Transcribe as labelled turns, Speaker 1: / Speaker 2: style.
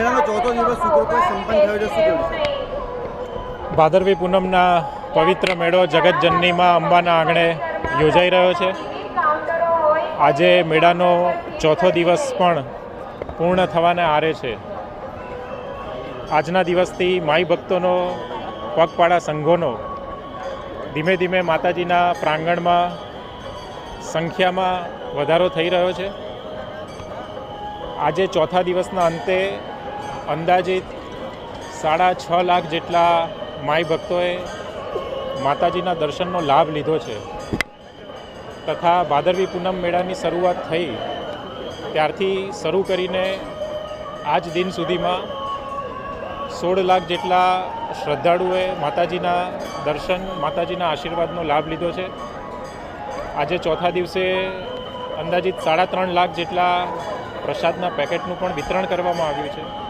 Speaker 1: ચોથો દિવસ સૂત્રોત્સવ સંપન્ન થયો છે, શું કહેવું છે?
Speaker 2: ભાદરવી પૂનમના પવિત્ર મેળો જગતજનનીમાં અંબાના આંગણે યોજાઈ રહ્યો છે. આજે મેળાનો ચોથો દિવસ પણ પૂર્ણ થવાને આરે છે. આજના દિવસથી માઈ ભક્તોનો પગપાળા સંઘોનો ધીમે ધીમે માતાજીના પ્રાંગણમાં સંખ્યામાં વધારો થઈ રહ્યો છે. આજે ચોથા દિવસના અંતે અંદાજિત 6.5 લાખ જેટલા માઈ ભક્તોએ માતાજીના દર્શનનો લાભ લીધો છે. તથા ભાદરવી પૂનમ મેળાની શરૂઆત થઈ ત્યારથી શરૂ કરીને આજ દિન સુધીમાં 16 લાખ જેટલા શ્રદ્ધાળુઓએ માતાજીના દર્શન, માતાજીના આશીર્વાદનો લાભ લીધો છે. આજે ચોથા દિવસે અંદાજિત 3.5 લાખ જેટલા પ્રસાદના પેકેટનું પણ વિતરણ કરવામાં આવ્યું છે.